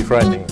frightening.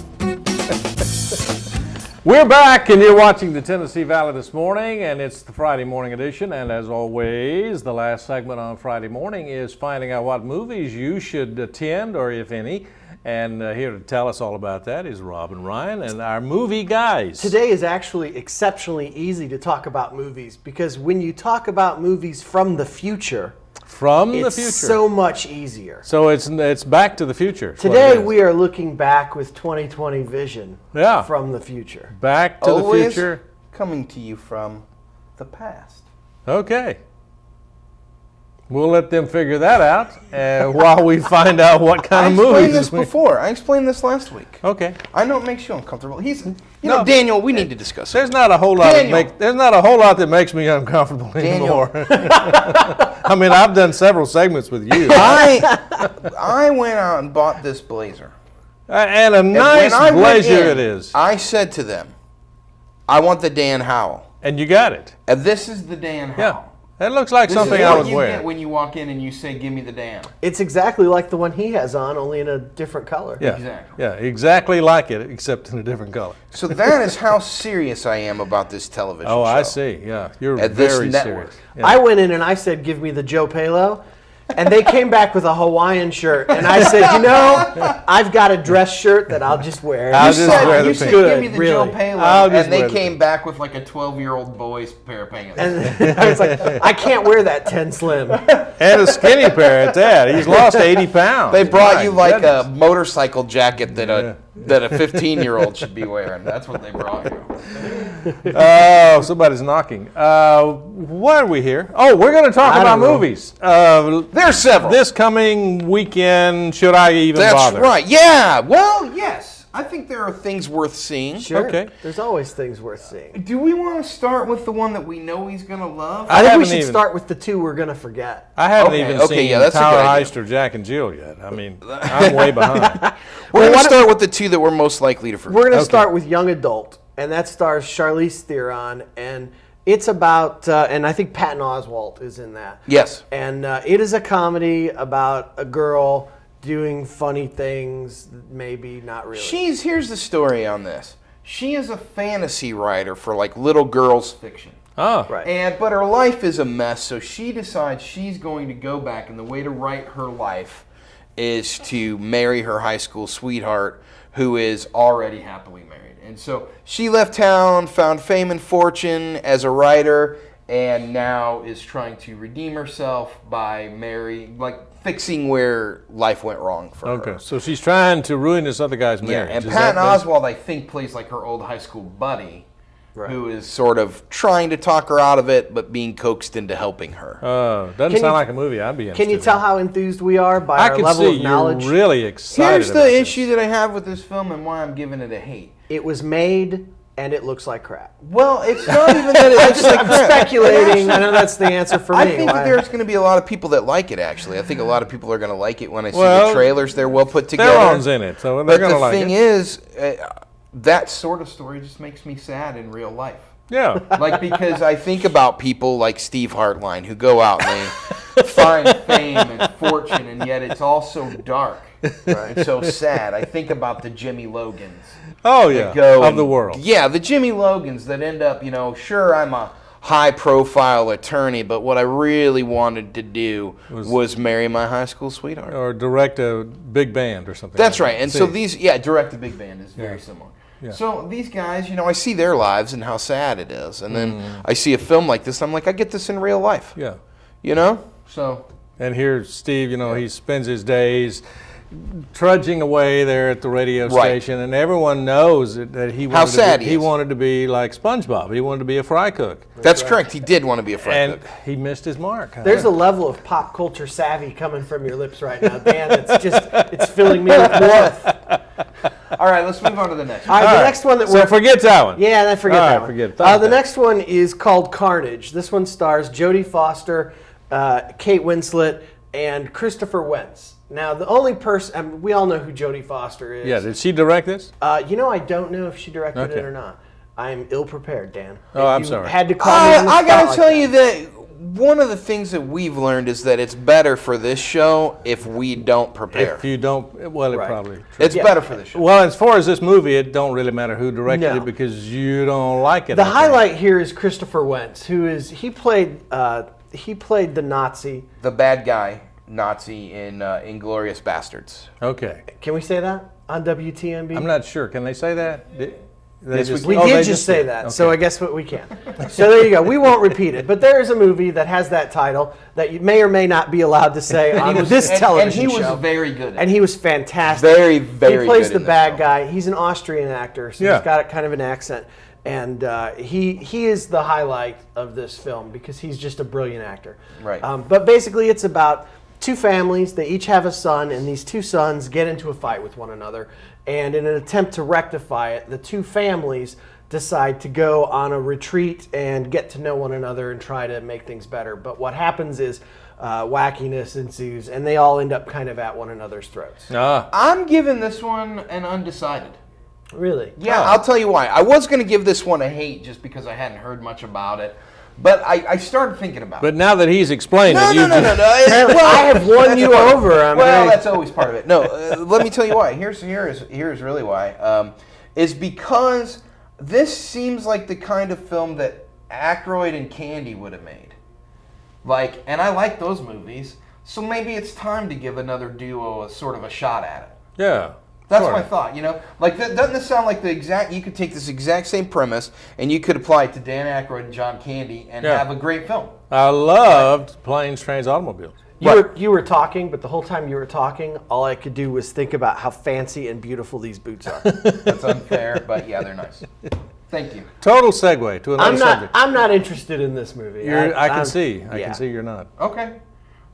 We're back, and you're watching the Tennessee Valley this morning, and it's the Friday morning edition. And as always, the last segment on Friday morning is finding out what movies you should attend, or if any. And here to tell us all about that is Rob and Ryan and our movie guys. Today is actually exceptionally easy to talk about movies because when you talk about movies from the future, it's so much easier. So it's Back to the Future. Today we are looking back with 2020 vision from the future. Back to the future. Coming to you from the past. Okay. We'll let them figure that out while we find out what kind of movies. I explained this before. I explained this last week. Okay. I know it makes you uncomfortable. Daniel, we need to discuss it. There's not a whole lot. There's not a whole lot that makes me uncomfortable anymore. I mean, I've done several segments with you. I went out and bought this blazer. And a nice blazer it is. I said to them, "I want the Dan Howell." And you got it. And this is the Dan Howell. Yeah. It looks like something I would wear. This is what you get when you walk in and you say, "Give me the Dan." It's exactly like the one he has on, only in a different color. Yeah. Exactly. Yeah, exactly like it, except in a different color. So that is how serious I am about this television show. Oh, I see. Yeah, you're At this very network. serious. Yeah. I went in and I said, "Give me the Joe Palo." And they came back with a Hawaiian shirt, and I said, I've got a dress shirt that I'll just wear. You said, "Give me the really. Joe Palo," and they came back with like a 12-year-old boy's pair of pants. And I was like, I can't wear that 10 Slim. And a skinny pair at that. He's lost 80 pounds. They brought you like a motorcycle jacket that a 15-year-old should be wearing. That's what they brought you. Oh, somebody's knocking. Why are we here? Oh, we're going to talk about movies. There's several. This coming weekend, should I even bother? That's right. Yeah. Well, yes. I think there are things worth seeing. Sure. Okay. There's always things worth seeing. Do we want to start with the one that we know he's going to love? I think we should start with the two we're going to forget. I haven't even seen that's Tower Heist or Jack and Jill yet. I mean, I'm way behind. We're going to start with the two that we're most likely to forget. We're going to start with Young Adult, and that stars Charlize Theron, and it's about, and I think Patton Oswalt is in that. Yes. And it is a comedy about a girl doing funny things, maybe not really. Here's the story on this. She is a fantasy writer for like little girls fiction. Oh. Right. But her life is a mess, so she decides she's going to go back, and the way to right her life is to marry her high school sweetheart who is already happily married. And so she left town, found fame and fortune as a writer, and now is trying to redeem herself by fixing where life went wrong for her. Okay, so she's trying to ruin this other guy's marriage. Yeah, and Patton Oswalt, I think, plays like her old high school buddy, who is sort of trying to talk her out of it, but being coaxed into helping her. Doesn't sound like a movie I'd be interested in. Can you tell how enthused we are by our level of knowledge? You're really excited. Here's the issue that I have with this film and why I'm giving it a hate. It was made, and it looks like crap. Well, it's not even that it looks like crap. Speculating. I know that's the answer for me. I think that there's going to be a lot of people that like it, actually. I think a lot of people are going to like it when I see the trailers. They're well put together. Theron's in it, so they're going to like it. But the thing is, that sort of story just makes me sad in real life. Yeah. Because I think about people like Steve Hartline who go out and they find fame and fortune, and yet it's all so dark and so sad. I think about the Jimmy Logans. Oh, yeah, of the world. Yeah, the Jimmy Logans that end up, sure, I'm a high-profile attorney, but what I really wanted to do was marry my high school sweetheart. Or direct a big band or something. That's right. And so direct a big band is very similar. Yeah. So these guys, I see their lives and how sad it is. And then I see a film like this, I'm like, I get this in real life. Yeah. So. And here's Steve, he spends his days trudging away there at the radio station, and everyone knows that he wanted to be like SpongeBob. He wanted to be a fry cook. That's correct. He did want to be a fry cook. And he missed his mark. There's a level of pop culture savvy coming from your lips right now, Dan. It's filling me with warmth. All right, let's move on to the next one. All right, the next one So forget that one. Yeah, I forget that one. Forget it. The next one is called Carnage. This one stars Jodie Foster, Kate Winslet, and Christopher Wentz. Now, the only person, we all know who Jodie Foster is. Yeah, did she direct this? I don't know if she directed it or not. I'm ill-prepared, Dan. Oh, I'm sorry. Had to call me on the I got to spot tell you that one of the things that we've learned is that it's better for this show if we don't prepare. If you don't, well, it Right. probably. It's better for this show. Well, as far as this movie, it don't really matter who directed No. it because you don't like it. The I think. highlight here is Christopher Wentz, he played the Nazi. The bad guy Nazi in Inglourious Bastards. Okay. Can we say that on WTMB? I'm not sure. Can they say that? They Yes, just- We oh, did they just say did. that, Okay. so I guess what we can. So there you go. We won't repeat it, but there is a movie that has that title that you may or may not be allowed to say on this television and he show. was very good at And it. he was fantastic. Very, very He plays good the in this bad film. guy. He's an Austrian actor, so Yeah. he's got kind of an accent. And he is the highlight of this film because he's just a brilliant actor. Right. But basically, it's about two families. They each have a son, and these two sons get into a fight with one another. And in an attempt to rectify it, the two families decide to go on a retreat and get to know one another and try to make things better. But what happens is wackiness ensues, and they all end up kind of at one another's throats. Ah, I'm giving this one an undecided. Really? Yeah, Oh. I'll tell you why. I was going to give this one a hate just because I hadn't heard much about it, but I started thinking about but it. now that he's explained No, it, no, you no, no, no. Apparently, I have won you over. I'm Well, very- that's always part of it. No, let me tell you why. Here's really why. Is because this seems like the kind of film that Aykroyd and Candy would have made. Like, and I like those movies, so maybe it's time to give another duo a sort of a shot at it. Yeah. That's sure. my thought, you know? Like, doesn't this sound like the exact... You could take this exact same premise, and you could apply it to Dan Aykroyd and John Candy and Yeah. have a great film. I loved planes, trains, automobiles. You were talking, but the whole time you were talking, all I could do was think about how fancy and beautiful these boots are. That's unfair, but yeah, they're nice. Thank you. Total segue to another subject. I'm not interested in this movie. I can I'm- see. I yeah. can see you're not. Okay.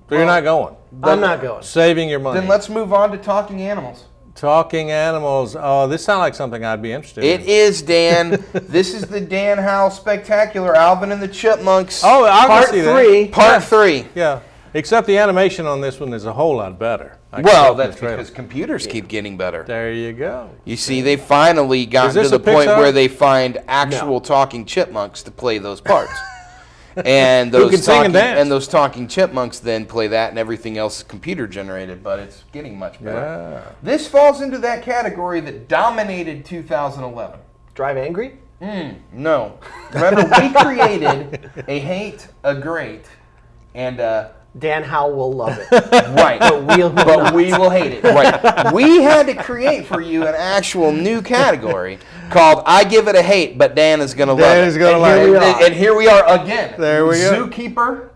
So you're not going. I'm not going. Saving your money. Then let's move on to Talking Animals. Talking animals. Oh, this sounds like something I'd be interested It in. is, Dan. This is the Dan Howell Spectacular, Alvin and the Chipmunks. Oh, I'll go Part see that. 3. Part 3. Yeah. Except the animation on this one is a whole lot better. I can Well, tell from the that's trailer. because computers keep getting better. There you go. You see, they finally Is gotten to this the a point Pixar? where they find actual No. talking chipmunks to play those parts. And Who those can sing and talking, dance. and those talking chipmunks then play that, and everything else is computer generated, but it's getting much better. Yeah. This falls into that category that dominated 2011. Drive Angry? No. Remember, we created a hate, a great, and a Dan Howell will love it. right. But We will hate it. Right. We had to create for you an actual new category called I Give It a Hate, but Dan is going to love Dan it. is gonna And love here it. we are. And here we are again. There we go. Zookeeper.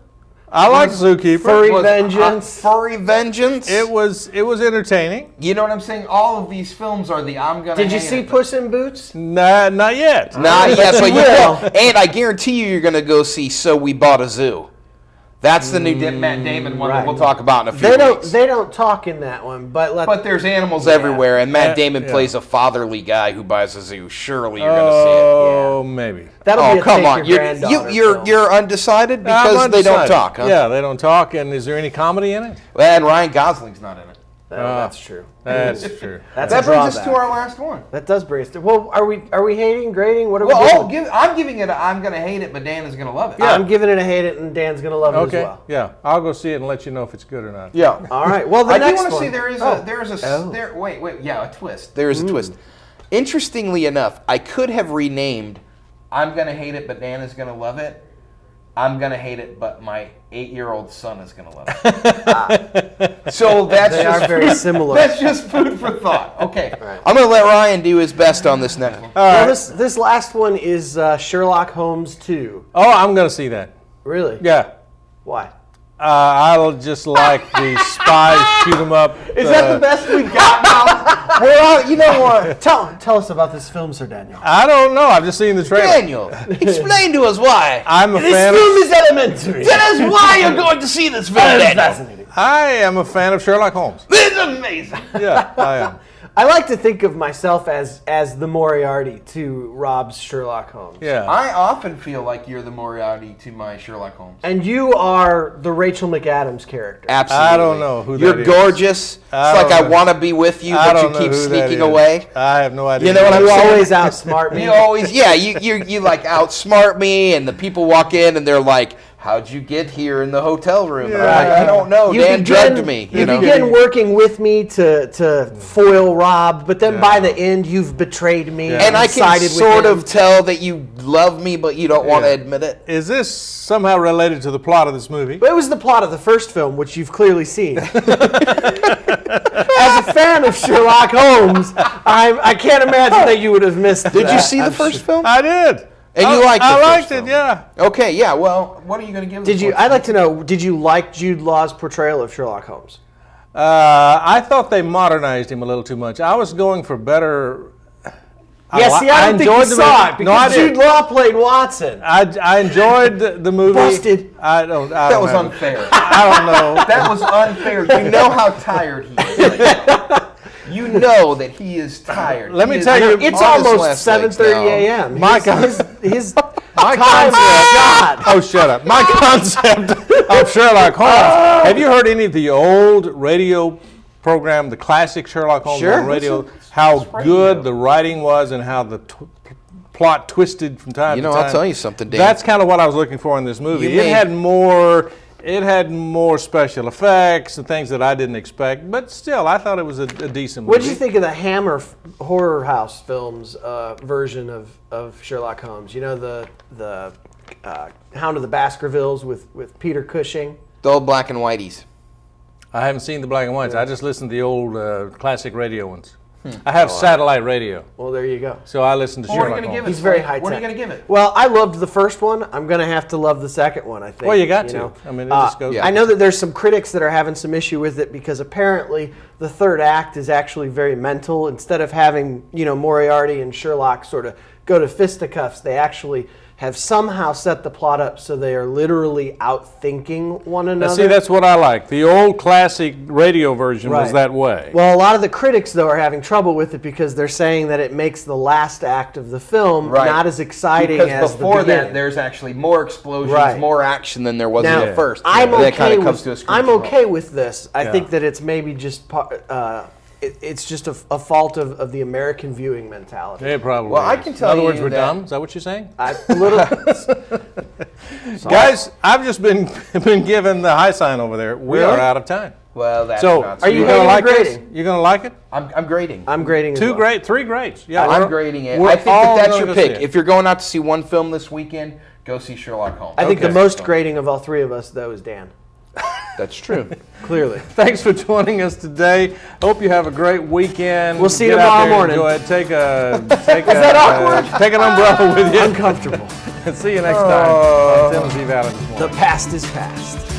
I like Zookeeper. Furry was- Vengeance. Furry Vengeance. It was entertaining. You know what I'm saying? All of these films are the I'm going to Did you see Puss in Boots? Nah, not yet. Not yet, but you will. will. And I guarantee you, you're going to go see So We Bought a Zoo. That's the new Matt Damon one that right. we'll talk about in a few weeks. They don't talk in that one, but But there's animals everywhere, and Matt Yeah, Damon yeah. plays a fatherly guy who buys a zoo. Surely you're going to see it. Oh, maybe. that'll be Oh, a come take on. your You're, granddaughter you're, film. you're undecided I'm because they don't undecided. talk, huh? Yeah, they don't talk. And is there any comedy in it? And Ryan Gosling's not in it. That's true. That's true. That's That a brings us drawback. to our last one. That does bring us to. Well, are we hating, grading? What are we Well, doing? I'm giving it I'm going to hate it, but Dan is going to love it. I'm giving it a hate it, and Dan's gonna love it Okay. as well. Yeah, I'll go see it and let you know if it's good or not. Yeah. All right. Well, the I do next want to one. say there is a twist. There is a twist. Interestingly enough, I could have renamed I'm going to hate it, but Dan is going to love it. I'm going to hate it, but my 8-year-old son is going to love it. So that's They just are very similar. That's just food for thought. Okay. Right. I'm going to let Ryan do his best on this next one. Well, this last one is Sherlock Holmes 2. Oh, I'm going to see that. Really? Yeah. Why? I'll just like the spies shoot 'em up. Is that the best we've got now? We're on, you know what? Tell us about this film, Sir Daniel. I don't know. I've just seen the trailer. Daniel, explain to us why. I'm a This fan. film is elementary. Tell us why you're going to see this film, Daniel. Fascinating. I am a fan of Sherlock Holmes. This is amazing. Yeah, I am. I like to think of myself as the Moriarty to Rob's Sherlock Holmes. Yeah. I often feel like you're the Moriarty to my Sherlock Holmes. And you are the Rachel McAdams character. Absolutely. I don't know who that You're is. gorgeous. It's I like don't I know. want to be with you, I but don't you know keep who that sneaking is. away. I have no idea. You know what I'm You saying? always outsmart me. You always, yeah, you like outsmart me, and the people walk in and they're like, how'd you get here in the hotel room? Yeah. I don't know. Dan drugged me. You know? begin working with me to foil Rob, but then by the end, you've betrayed me. Yeah. And I can sided with sort him. of tell that you love me, but you don't want to admit it. Is this somehow related to the plot of this movie? But it was the plot of the first film, which you've clearly seen. As a fan of Sherlock Holmes, I can't imagine that you would have missed. Did you see the first film? I did. And you liked the I first liked film? it, yeah. Okay, yeah. Well, what are you going to give it? Did you? I'd like to know. Did you like Jude Law's portrayal of Sherlock Holmes? I thought they modernized him a little too much. I was going for better. Yeah, see, I don't think you saw it No, I because Jude did. Law played Watson. I enjoyed the movie. Busted. That was unfair. I don't know. That was unfair. You know how tired he is. Right now. You know that he is tired. Let me He is tell you, on his It's almost last legs 7:30 now. a.m. My His My time concept. is God. Oh, shut up. My concept of Sherlock Holmes. Have you heard any of the old radio program, the classic Sherlock Holmes Sure. on radio? How good the writing was and how the plot twisted from time You to know, time. I'll tell you something, Dan. That's kind of what I was looking for in this movie. You It may- had more. It had more special effects and things that I didn't expect, but still, I thought it was a decent movie. What did you think of the Hammer Horror House films version of Sherlock Holmes? You know the Hound of the Baskervilles with Peter Cushing. The old black and whiteies. I haven't seen the black and whites. I just listened to the old classic radio ones. I have satellite radio, Well, there you go. so I listen to What are you Sherlock going to give Holmes. it? He's very Slade? high What are you tech. going to give it? Well, I loved the first one. I'm going to have to love the second one, I think. Well, you got to. know. I mean, it just goes. yeah. I know that there's some critics that are having some issue with it because apparently the third act is actually very mental. Instead of having, Moriarty and Sherlock sort of go to fisticuffs, they actually have somehow set the plot up so they are literally outthinking one another. See, that's what I like. The old classic radio version was Right. that way. Well, a lot of the critics, though, are having trouble with it because they're saying that it makes the last act of the film Right. not as exciting Because as before the beginning. that, there's actually more explosions, Right. more action than there was Now, in the first. I'm that kind okay of comes with to a screeching I'm halt. okay with this. I Yeah. think that it's maybe just it's just a fault of the American viewing mentality. It probably Well, I is. can tell In other words, you we're that- dumb. Is that what you're saying? A little. Guys, I've just been given the high sign over there. We Really? are out of time. Well, that's So, not Are you you true. gonna hating or like this? grading? You gonna like it? I'm grading. I'm grading. as Two well. great, three greats. Yeah, I'm we're- grading it. we're I think all that's gonna your go see pick. it. If you're going out to see one film this weekend, go see Sherlock Holmes. I think the Okay. most grading of all three of us, though, is Dan. That's true. Clearly. Thanks for joining us today. Hope you have a great weekend. We'll see you Get out tomorrow there and morning. Enjoy it. Take a that awkward? take an umbrella with you. Uncomfortable. See you next time on Tennessee Valley this morning. The past is past.